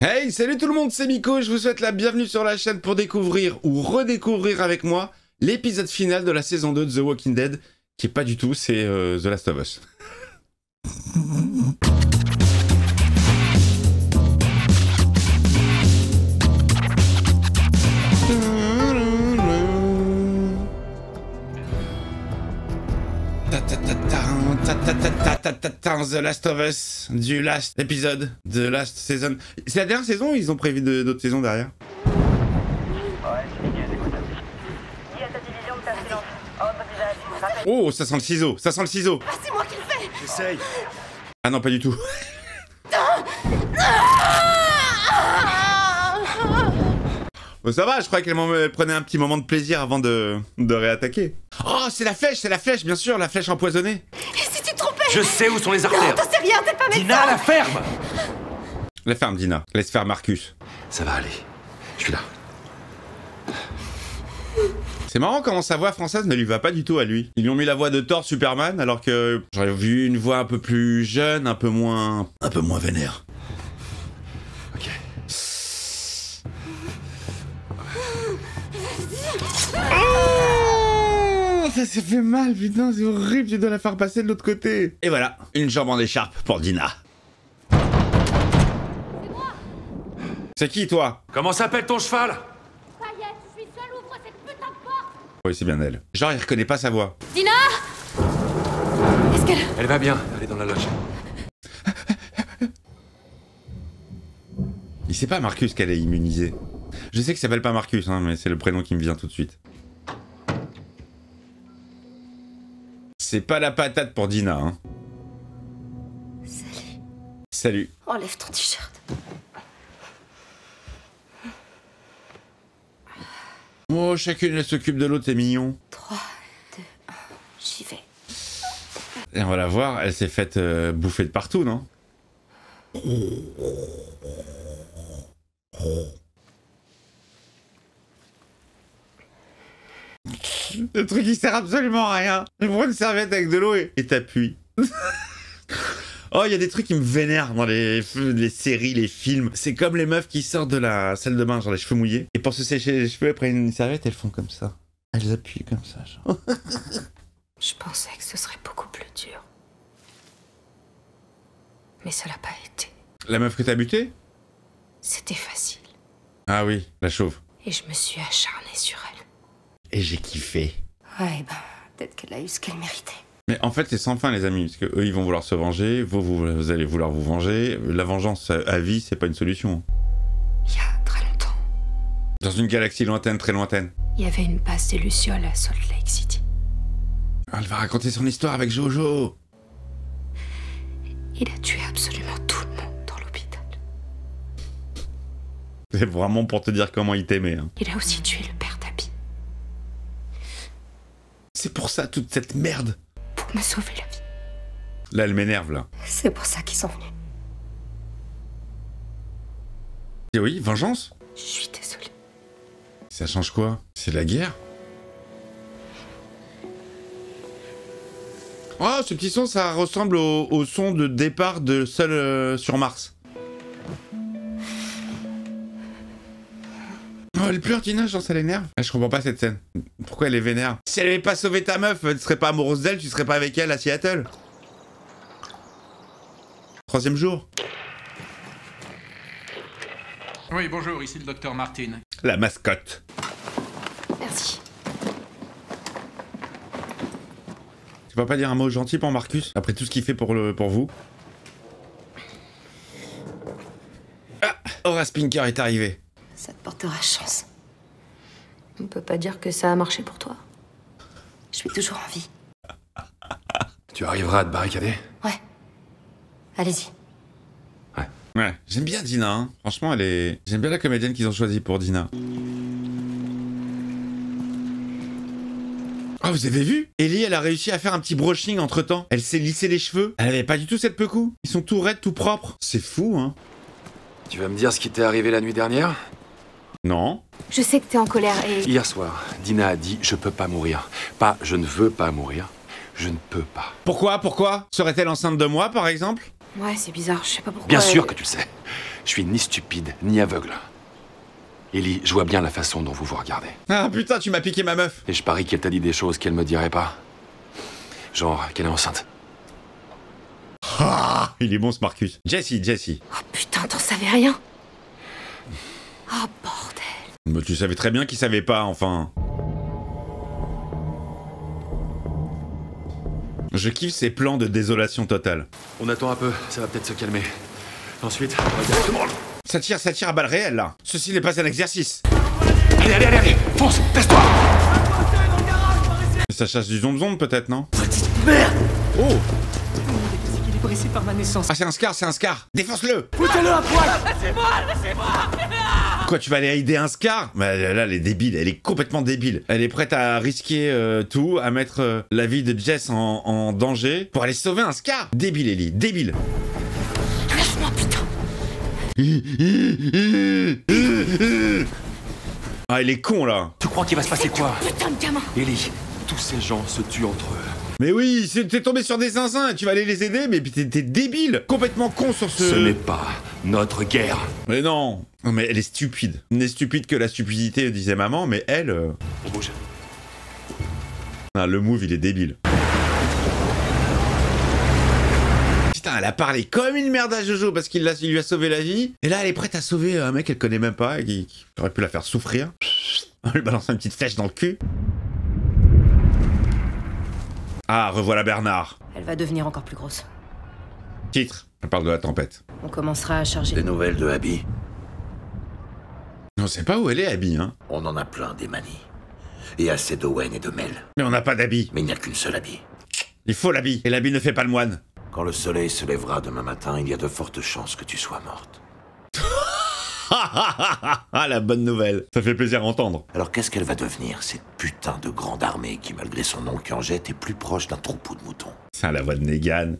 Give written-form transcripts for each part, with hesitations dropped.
Hey, salut tout le monde, c'est Miko, je vous souhaite la bienvenue sur la chaîne pour découvrir ou redécouvrir avec moi l'épisode final de la saison 2 de The Walking Dead, qui est pas du tout, c'est The Last of Us. The Last of Us, du last épisode de Last Season. C'est la dernière saison ou ils ont prévu d'autres saisons derrière? Oh, ça sent le ciseau, ça sent le ciseau. Ah, c'est moi qui le fais. J'essaye. Ah non, pas du tout. Bon, ça va, je crois qu'elle prenait un petit moment de plaisir avant de réattaquer. Oh, c'est la flèche, bien sûr, la flèche empoisonnée. Et si tu te trompais? Je sais où sont les artères. Non, t'en sais rien, t'es pas médecin. Dina, la ferme. La ferme, Dina. Laisse faire Marcus. Ça va aller. Je suis là. C'est marrant comment sa voix française ne lui va pas du tout à lui. Ils lui ont mis la voix de Thor Superman alors que j'aurais vu une voix un peu plus jeune, un peu moins vénère. Ok. Oh, ça fait mal, putain, c'est horrible, tu dois la faire passer de l'autre côté. Et voilà, une jambe en écharpe pour Dina. C'est qui, toi? Comment s'appelle ton cheval? Ça y est, je suis seule, ouvre cette putain de porte. Oui, c'est bien elle. Genre, il reconnaît pas sa voix. Dina! Est-ce qu'elle... Elle va bien. Elle est dans la loge. Il sait pas, Marcus, qu'elle est immunisée. Je sais qu'il s'appelle pas Marcus, hein, mais c'est le prénom qui me vient tout de suite. C'est pas la patate pour Dina, hein. Salut. Salut. Enlève ton t-shirt. Oh, chacune, elle s'occupe de l'autre, c'est mignon. 3, 2, 1, j'y vais. Et on va la voir, elle s'est faite bouffer de partout, non? Le truc qui sert absolument à rien. Tu prends une serviette avec de l'eau et t'appuies. Oh, il y a des trucs qui me vénèrent dans les séries, les films. C'est comme les meufs qui sortent de la salle de bain, genre les cheveux mouillés. Et pour se sécher les cheveux, elles prennent une serviette, elles font comme ça. Elles appuient comme ça, genre. Je pensais que ce serait beaucoup plus dur. Mais ça l'a pas été. La meuf que t'as butée? C'était facile. Ah oui, la chauve. Et je me suis acharnée sur elle. Et j'ai kiffé. Ouais, ben, peut-être qu'elle a eu ce qu'elle méritait. Mais en fait, c'est sans fin, les amis, parce que eux, ils vont vouloir se venger, vous allez vouloir vous venger. La vengeance à vie, c'est pas une solution. Il y a très longtemps, Dans une galaxie lointaine, très lointaine. il y avait une base des Lucioles à Salt Lake City. Elle va raconter son histoire avec Jojo. Il a tué absolument tout le monde dans l'hôpital. C'est vraiment pour te dire comment il t'aimait. Hein. Il a aussi tué le père d'Abby C'est pour ça, toute cette merde. pour me sauver la vie. Là, elle m'énerve, là. C'est pour ça qu'ils sont venus. Et oui, vengeance? Je suis désolée. Ça change quoi? C'est la guerre? Oh, ce petit son, ça ressemble au son de départ de Seul sur Mars. Oh, elle pleure, Tina, genre ça l'énerve. Ah, je comprends pas cette scène. Pourquoi elle est vénère? Si elle avait pas sauvé ta meuf, tu serais pas amoureuse d'elle, tu serais pas avec elle à Seattle. 3e jour. Oui, bonjour, ici le docteur Martin. La mascotte. Merci. Tu peux pas dire un mot gentil pour Marcus, après tout ce qu'il fait pour vous? Ah, Horace Pinker est arrivé. Ça te portera chance. On peut pas dire que ça a marché pour toi. Je suis toujours en vie. Tu arriveras à te barricader? Ouais. Allez-y. Ouais, j'aime bien Dina, hein. Franchement, j'aime bien la comédienne qu'ils ont choisie pour Dina. Oh, vous avez vu? Ellie, elle a réussi à faire un petit brushing entre-temps. Elle s'est lissé les cheveux. Elle avait pas du tout cette pecou. Ils sont tout raides, tout propres. C'est fou, hein. Tu vas me dire ce qui t'est arrivé la nuit dernière? Non. Je sais que t'es en colère et... Hier soir, Dina a dit « Je peux pas mourir ». Pas « Je ne veux pas mourir ». Je ne peux pas. Pourquoi? Serait-elle enceinte de moi, par exemple? Ouais, c'est bizarre, je sais pas pourquoi. Bien sûr que tu le sais. Je suis ni stupide, ni aveugle. Ellie, je vois bien la façon dont vous vous regardez. Ah putain, tu m'as piqué ma meuf. Et je parie qu'elle t'a dit des choses qu'elle me dirait pas. Genre, qu'elle est enceinte. Ah, il est bon ce Marcus. Jessie. Oh putain, t'en savais rien? Oh bordel. Mais tu savais très bien qu'il savait pas, enfin. Je kiffe ces plans de désolation totale. On attend un peu, ça va peut-être se calmer. Ensuite, on va directement... Ça tire à balles réelles, là. Ceci n'est pas un exercice. Allez, fonce, laisse-toi. Ça chasse du zombe peut-être, non? Petite merde! Oh! Il est brisé par ma naissance. Ah, c'est un Scar. Défonce-le! Foutez-le à poil! Quoi, tu vas aller aider un Scar? Bah là, elle est débile, elle est complètement débile. Elle est prête à risquer tout, à mettre la vie de Jess en danger pour aller sauver un Scar. Débile, Ellie, débile. Lâche-moi, putain. Ah, il est con, là. Tu crois qu'il va se passer quoi? Putain de gamin. Ellie, tous ces gens se tuent entre eux. Mais oui, t'es tombé sur des zinzins et tu vas aller les aider, mais t'es débile. Complètement con sur ce... Ce n'est pas notre guerre. Mais non. Non, mais elle est stupide. Elle n'est stupide que la stupidité, disait maman, mais elle... On bouge. Ah, le move, il est débile. Putain, elle a parlé comme une merde à Jojo parce qu'il lui a sauvé la vie. Et là, elle est prête à sauver un mec qu'elle connaît même pas et qui aurait pu la faire souffrir. On lui balance une petite flèche dans le cul. Ah, revoilà Bernard. Elle va devenir encore plus grosse. Titre, elle parle de la tempête. On commencera à charger. Des nouvelles de Abby? On sait pas où elle est, Abby, hein. On en a plein des manies. Et assez d'Owen et de Mel. Mais on n'a pas d'habit. Mais il n'y a qu'une seule Abby. Il faut l'habit. Et l'habit ne fait pas le moine. Quand le soleil se lèvera demain matin, il y a de fortes chances que tu sois morte. Ah, la bonne nouvelle. Ça fait plaisir à entendre. Alors qu'est-ce qu'elle va devenir, cette putain de grande armée qui, malgré son nom qui en jette, est plus proche d'un troupeau de moutons? Ça, la voix de Negan.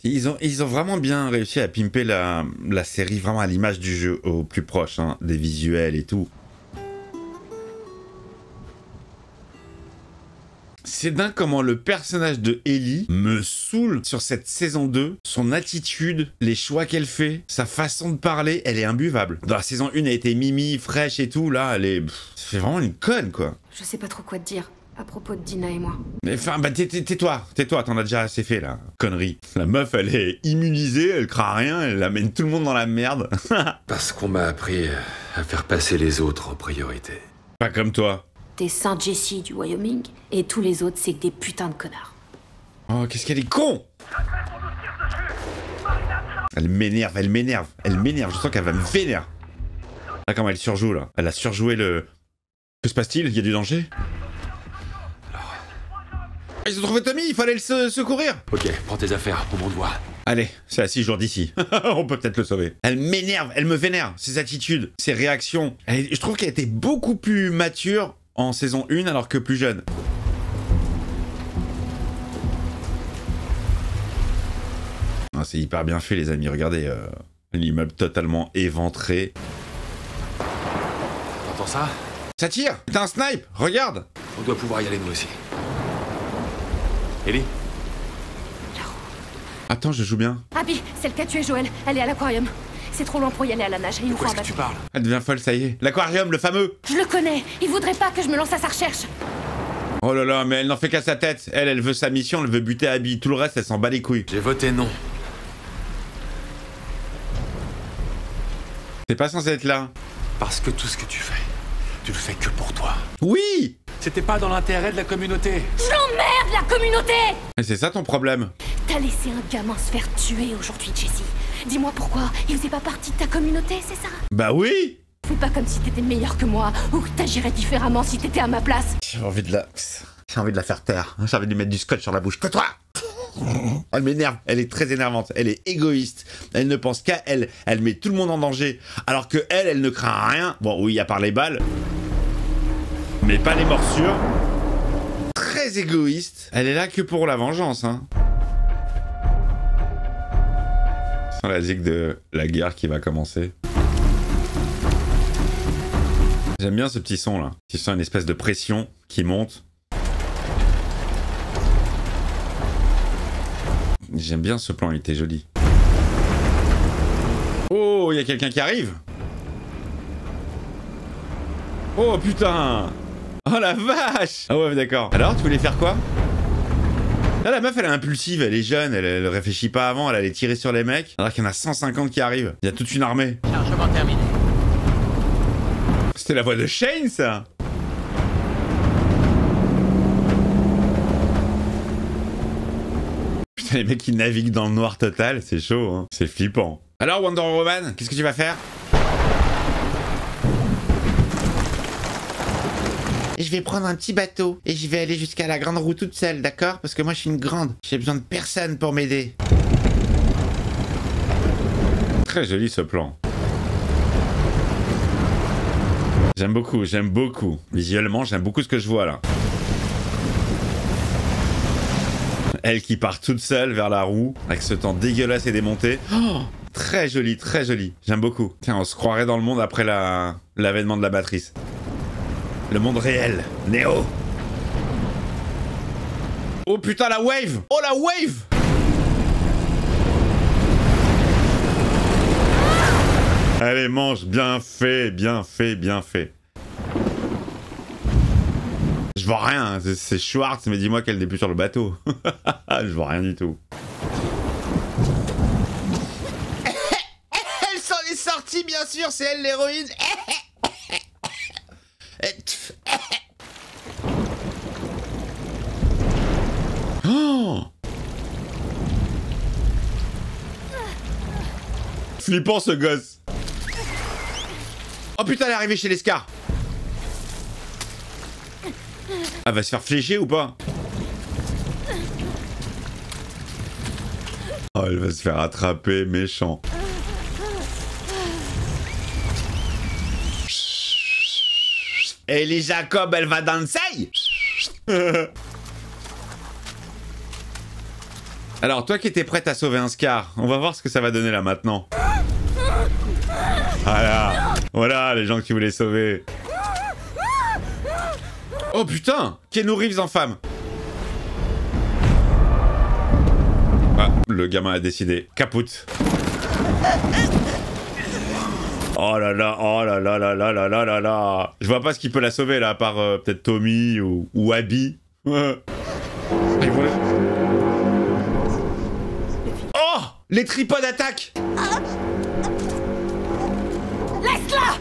Ils ont vraiment bien réussi à pimper la série vraiment à l'image du jeu, au plus proche, hein, des visuels et tout. C'est dingue comment le personnage de Ellie me saoule sur cette saison 2. Son attitude, les choix qu'elle fait, sa façon de parler, elle est imbuvable. Dans la saison 1, elle était mimi, fraîche et tout. Là, elle est... C'est vraiment une conne, quoi. Je sais pas trop quoi te dire à propos de Dina et moi. Mais enfin, bah tais-toi, t'en as déjà assez fait, là. Connerie. La meuf, elle est immunisée, elle craint rien, elle amène tout le monde dans la merde. Parce qu'on m'a appris à faire passer les autres en priorité. Pas comme toi. T'es Saint Jesse du Wyoming, et tous les autres, c'est que des putains de connards. Oh, qu'est-ce qu'elle est con! Elle m'énerve. Je sens qu'elle va me vénérer. Là, comment elle surjoue, là. Elle a surjoué le... Que se passe-t-il? Il y a du danger? Ils ont trouvé Tommy, il fallait le secourir. Ok, prends tes affaires, au bon doigt. Allez, c'est à 6 jours d'ici. On peut peut-être le sauver. Elle m'énerve, elle me vénère. Ses attitudes, ses réactions. Je trouve qu'elle était beaucoup plus mature en saison 1 alors que plus jeune. Ah, c'est hyper bien fait, les amis. Regardez, l'immeuble totalement éventré. T'entends ça? Ça tire! T'as un snipe! Regarde! On doit pouvoir y aller nous aussi. Ellie? Attends, je joue bien. Abby, celle qui a tué Joël, elle est à l'aquarium. C'est trop loin pour y aller à la nage, il nous faut Pourquoi un est-ce que tu bateau. parles? Elle devient folle, ça y est. L'aquarium, le fameux! Je le connais, il voudrait pas que je me lance à sa recherche. Oh là là, mais elle n'en fait qu'à sa tête. Elle veut sa mission, elle veut buter Abby. Tout le reste, elle s'en bat les couilles. J'ai voté non. T'es pas censé être là. Parce que tout ce que tu fais, tu le fais que pour toi. Oui! C'était pas dans l'intérêt de la communauté. Je l'emmerde, la communauté! Mais c'est ça ton problème. T'as laissé un gamin se faire tuer aujourd'hui, Jessie. Dis-moi pourquoi, il faisait pas partie de ta communauté, c'est ça? Bah oui! Fais pas comme si t'étais meilleur que moi, ou que t'agirais différemment si t'étais à ma place. J'ai envie de la faire taire. J'ai envie de lui mettre du scotch sur la bouche. Tais-toi! Elle m'énerve. Elle est très énervante. Elle est égoïste. Elle ne pense qu'à elle. Elle met tout le monde en danger. Alors que elle ne craint rien. Bon, oui, à part les balles. Mais pas les morsures. Très égoïste. Elle est là que pour la vengeance, hein. C'est la zig de la guerre qui va commencer. J'aime bien ce petit son là. Tu sens une espèce de pression qui monte. J'aime bien ce plan, il était joli. Oh, il y a quelqu'un qui arrive. Oh putain. Oh la vache. Ah ouais, d'accord. Alors, tu voulais faire quoi? Là, la meuf, elle est impulsive, elle est jeune, elle réfléchit pas avant, elle allait tirer sur les mecs. Alors qu'il y en a 150 qui arrivent. Il y a toute une armée. Chargement terminé. C'était la voix de Shane, ça. Putain, les mecs qui naviguent dans le noir total, c'est chaud, hein. C'est flippant. Alors, Wonder Woman, qu'est-ce que tu vas faire? Je vais prendre un petit bateau et je vais aller jusqu'à la grande roue toute seule, d'accord? Parce que moi, je suis une grande. J'ai besoin de personne pour m'aider. Très joli, ce plan. J'aime beaucoup, j'aime beaucoup. Visuellement, j'aime beaucoup ce que je vois, là. Elle qui part toute seule vers la roue, avec ce temps dégueulasse et démonté. Oh, très joli, très joli. J'aime beaucoup. Tiens, on se croirait dans le monde après l'avènement de la matrice. Le monde réel. Néo. Oh putain, la wave. Oh, la wave. Allez, mange. Bien fait, bien fait, bien fait. Je vois rien. C'est Schwartz, mais dis-moi qu'elle n'est plus sur le bateau. Je vois rien du tout. Elle s'en est sortie, bien sûr. C'est elle, l'héroïne. Oh, flippant ce gosse. Oh putain, elle est arrivée chez les Scars. Elle va se faire flécher ou pas? Oh, elle va se faire attraper, méchant. Ellie Jacob, elle va danser. Alors, toi qui étais prête à sauver un Scar, on va voir ce que ça va donner là maintenant. Voilà, voilà les gens que tu voulais sauver. Oh putain, Keanu Reeves en femme. Ah, le gamin a décidé. Capoute. Oh là là, oh là là là là là là là là. Je vois pas ce qui peut la sauver là, à part peut-être Tommy ou Abby. Oh, les tripodes attaquent. Laisse-la.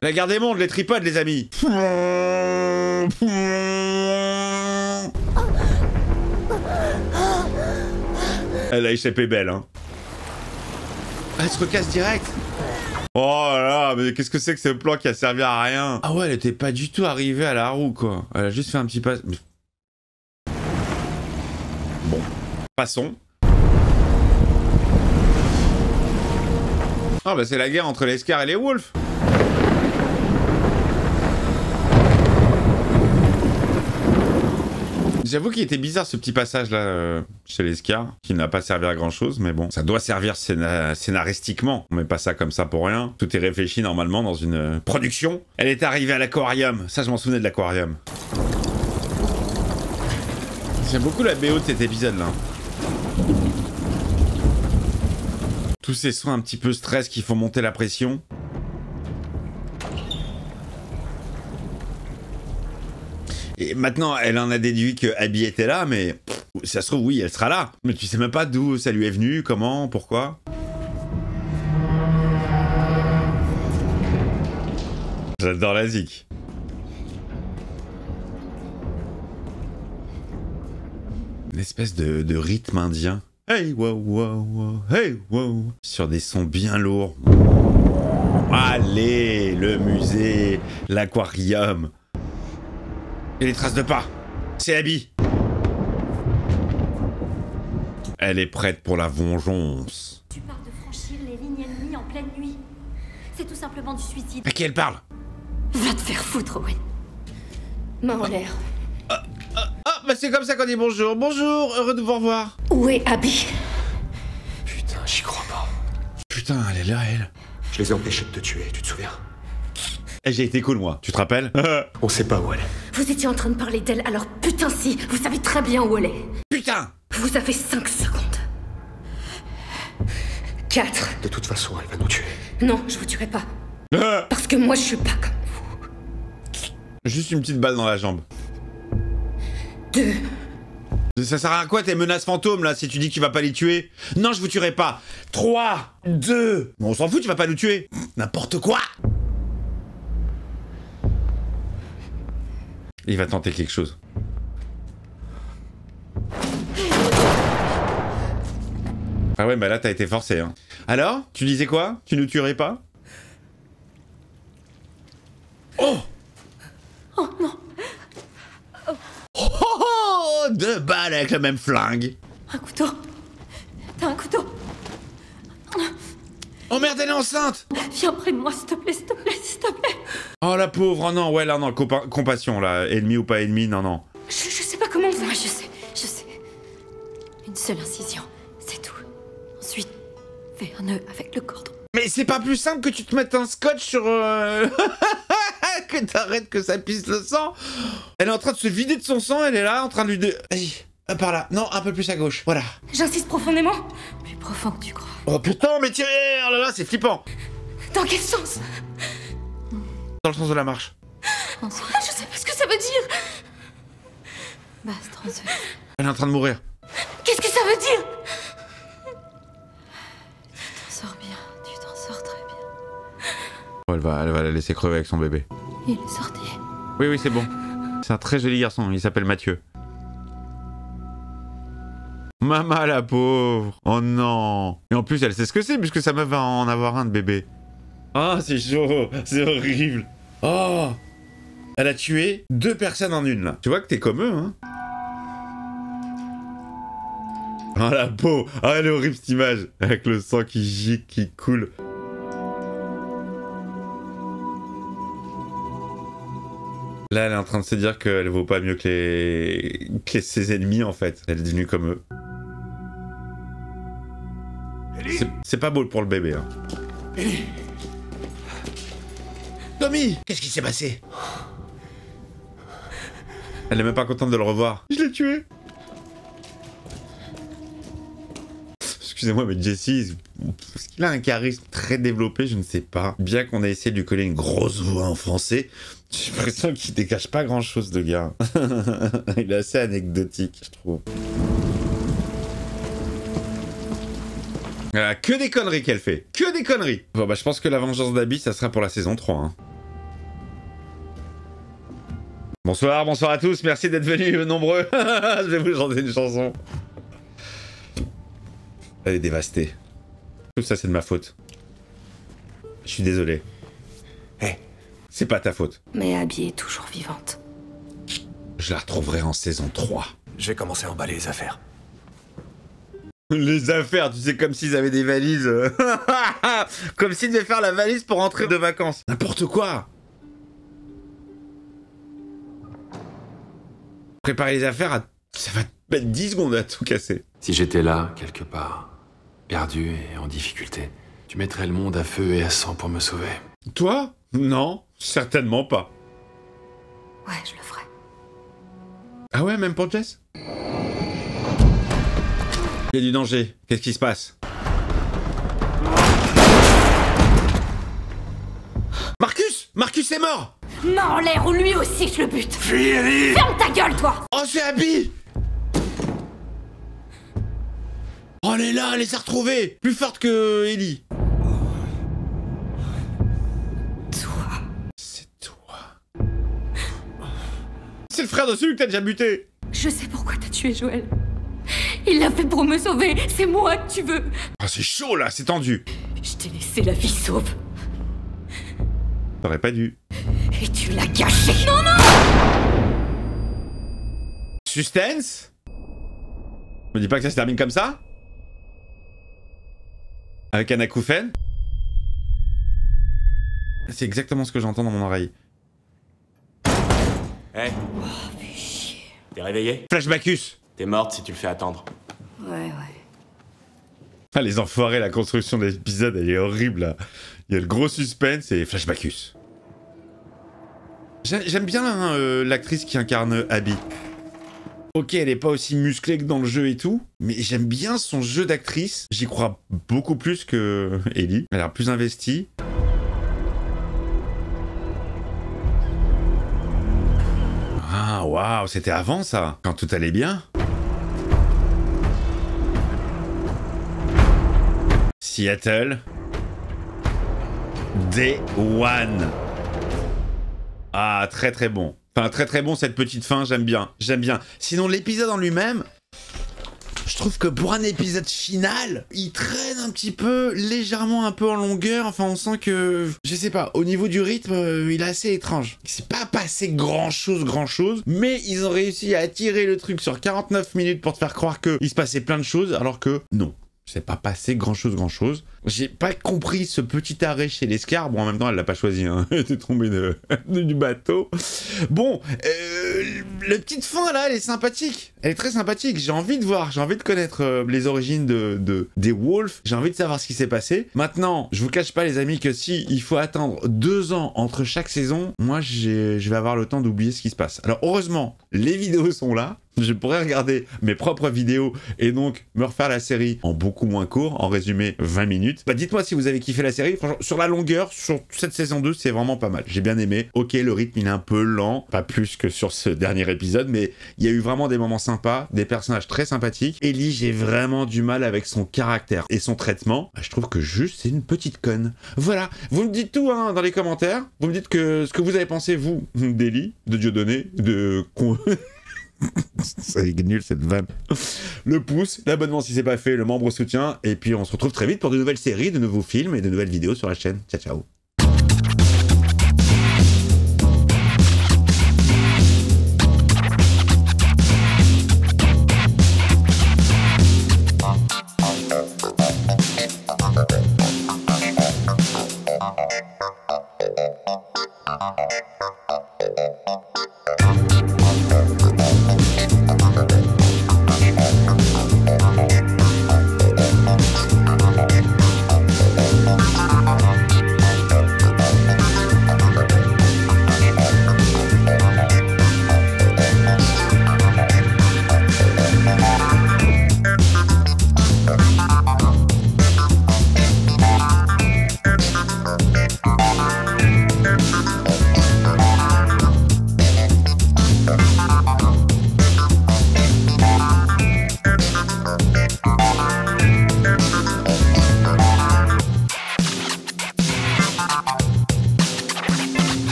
La guerre des mondes, les tripodes, les amis. Elle a échappé belle, hein. Elle se recasse direct. Oh là là, mais qu'est-ce que c'est que ce plan qui a servi à rien? Ah ouais, elle était pas du tout arrivée à la roue, quoi. Elle a juste fait un petit pas... Bon, passons. Ah bah c'est la guerre entre les Scars et les Wolves. J'avoue qu'il était bizarre ce petit passage là chez les Scars, qui n'a pas servi à grand chose, mais bon, ça doit servir scénaristiquement. On met pas ça comme ça pour rien. Tout est réfléchi normalement dans une production. Elle est arrivée à l'aquarium, ça je m'en souvenais de l'aquarium. J'aime beaucoup la BO de cet épisode là. Tous ces sons un petit peu stress qui font monter la pression. Et maintenant, elle en a déduit que Abby était là, mais ça se trouve, oui, elle sera là. Mais tu sais même pas d'où ça lui est venu, comment, pourquoi. J'adore la zik. Une espèce de rythme indien. Hey, wow, wow, wow, hey, wow. Sur des sons bien lourds. Allez, le musée, l'aquarium. Il y a des traces de pas. C'est Abby. Elle est prête pour la vengeance. Tu pars de franchir les lignes ennemies en pleine nuit. C'est tout simplement du suicide. À qui elle parle? Va te faire foutre, Owen. Main en l'air. Bah c'est comme ça qu'on dit bonjour. Bonjour, heureux de vous revoir. Où est Abby? Putain, j'y crois pas. Putain, elle est là, elle. Je les ai empêchés de te tuer, tu te souviens? Eh, j'ai été cool, moi. Tu te rappelles? On sait pas où elle est. Vous étiez en train de parler d'elle, alors putain si, vous savez très bien où elle est. Putain! Vous avez 5 secondes. 4. De toute façon, elle va nous tuer. Non, je vous tuerai pas. Parce que moi, je suis pas comme vous. Juste une petite balle dans la jambe. 2. Ça sert à quoi tes menaces fantômes là si tu dis que tu vas pas les tuer? Non, je vous tuerai pas. 3, 2. Bon, on s'en fout, tu vas pas nous tuer. N'importe quoi. Il va tenter quelque chose. Ah ouais, bah là t'as été forcé. Hein. Alors, tu disais quoi? Tu nous tuerais pas? Oh! Oh non. Oh, oh, oh, 2 balles avec le même flingue. Un couteau. T'as un couteau. Oh merde, elle est enceinte. Viens près de moi, s'il te plaît, s'il te plaît, s'il te plaît. Oh la pauvre, oh non, ouais là non, compassion là, ennemi ou pas ennemi, non non. Je sais pas comment faire. Je sais. Une seule incision, c'est tout. Ensuite, fais un nœud avec le cordon. Mais c'est pas plus simple que tu te mettes un scotch sur... que t'arrêtes que ça pisse le sang. Elle est en train de se vider de son sang, elle est là en train de lui... Vas-y, par là. Non, un peu plus à gauche, voilà. J'insiste profondément. Plus profond que tu crois. Oh putain, mais tiens, oh là là, c'est flippant. Dans quel sens? Dans le sens de la marche. Je sais pas ce que ça veut dire. Base transverse. Elle est en train de mourir. Qu'est-ce que ça veut dire? Tu t'en sors bien, tu t'en sors très bien. Oh, elle va la laisser crever avec son bébé. Il est sorti. Oui, c'est bon. C'est un très joli garçon, il s'appelle Mathieu. Maman la pauvre. Oh non. Et en plus, elle sait ce que c'est puisque sa meuf va en avoir un de bébé. Ah, c'est chaud. C'est horrible. Oh. Elle a tué 2 personnes en une là. Tu vois que t'es comme eux, hein. Oh la peau. Ah, elle est horrible cette image. Avec le sang qui gicle, qui coule. Là, elle est en train de se dire qu'elle vaut pas mieux que ses ennemis en fait. Elle est devenue comme eux. C'est pas beau pour le bébé. Hein. Tommy, qu'est-ce qui s'est passé? Elle est même pas contente de le revoir. Je l'ai tué. Excusez-moi, mais Jesse, est-ce qu'il a un charisme très développé? Je ne sais pas. Bien qu'on ait essayé de lui coller une grosse voix en français, j'ai l'impression qu'il dégage pas grand-chose, de gars. Il est assez anecdotique, je trouve. Voilà, que des conneries qu'elle fait. Que des conneries. Bon, bah, je pense que la vengeance d'Abby, ça sera pour la saison 3. Hein. Bonsoir à tous. Merci d'être venus nombreux. Je vais vous chanter une chanson. Elle est dévastée. Tout ça, c'est de ma faute. Je suis désolé. Hé. C'est pas ta faute. Mais Abby est toujours vivante. Je la retrouverai en saison 3. Je vais commencer à emballer les affaires. Les affaires, tu sais, comme s'ils avaient des valises. Comme s'ils devaient faire la valise pour rentrer de vacances. N'importe quoi. Préparer les affaires, ça va te mettre 10 secondes à tout casser. Si j'étais là, quelque part, perdu et en difficulté, tu mettrais le monde à feu et à sang pour me sauver. Toi? Non, certainement pas. Ouais, je le ferai. Ah ouais, même pour Jess? Il y a du danger. Qu'est-ce qui se passe? Marcus! Marcus est mort! Main en l'air ou lui aussi je le bute. Fuis, Ellie! Ferme ta gueule, toi! Oh, c'est Abby! Oh, elle est là, elle les a retrouvés! Plus forte que Ellie. Toi. C'est toi. C'est le frère de celui que t'as déjà buté! Je sais pourquoi t'as tué Joël. Il l'a fait pour me sauver. C'est moi que tu veux. Ah, c'est chaud là, c'est tendu. Je t'ai laissé la vie sauve. T'aurais pas dû. Et tu l'as gâché. Non, non! Suspense? Me dis pas que ça se termine comme ça? Avec un acouphène? C'est exactement ce que j'entends dans mon oreille. Hé. Oh, fais chier. T'es réveillé? Flashbackus! T'es morte si tu le fais attendre. Ouais. Ah, les enfoirés, la construction de l'épisode, elle est horrible là. Il y a le gros suspense et Flashbackus. J'aime bien hein, l'actrice qui incarne Abby. Ok, elle est pas aussi musclée que dans le jeu et tout, mais j'aime bien son jeu d'actrice. J'y crois beaucoup plus que Ellie. Elle a l'air plus investie. Ah, waouh, c'était avant ça, quand tout allait bien. Seattle. Day One. Ah, très très bon. Enfin, très très bon cette petite fin, j'aime bien. J'aime bien. Sinon, l'épisode en lui-même, je trouve que pour un épisode final, il traîne un petit peu, légèrement un peu en longueur. Enfin, on sent que, je sais pas, au niveau du rythme, il est assez étrange. C'est pas passé grand chose, mais ils ont réussi à attirer le truc sur 49 minutes pour te faire croire qu'il se passait plein de choses, alors que non. C'est pas passé grand chose. J'ai pas compris ce petit arrêt chez l'escar. Bon, en même temps, elle l'a pas choisi, hein. Elle était tombée du bateau. Bon, la petite fin, là, elle est sympathique. Elle est très sympathique. J'ai envie de voir, j'ai envie de connaître les origines des Wolves. J'ai envie de savoir ce qui s'est passé. Maintenant, je vous cache pas, les amis, que si il faut attendre 2 ans entre chaque saison, moi, je vais avoir le temps d'oublier ce qui se passe. Alors, heureusement, les vidéos sont là. Je pourrais regarder mes propres vidéos et donc me refaire la série en beaucoup moins court, en résumé 20 minutes. Bah dites-moi si vous avez kiffé la série. Franchement, sur la longueur, sur cette saison 2, c'est vraiment pas mal. J'ai bien aimé. Ok, le rythme il est un peu lent, pas plus que sur ce dernier épisode, mais il y a eu vraiment des moments sympas, des personnages très sympathiques. Ellie, j'ai vraiment du mal avec son caractère et son traitement. Bah, je trouve que juste c'est une petite conne. Voilà, vous me dites tout hein, dans les commentaires. Vous me dites ce que vous avez pensé, vous, d'Ellie, de Dieudonné, de... C'est nul cette vanne. Le pouce, l'abonnement si c'est pas fait, le membre soutien, et puis on se retrouve très vite pour de nouvelles séries, de nouveaux films et de nouvelles vidéos sur la chaîne. Ciao ciao.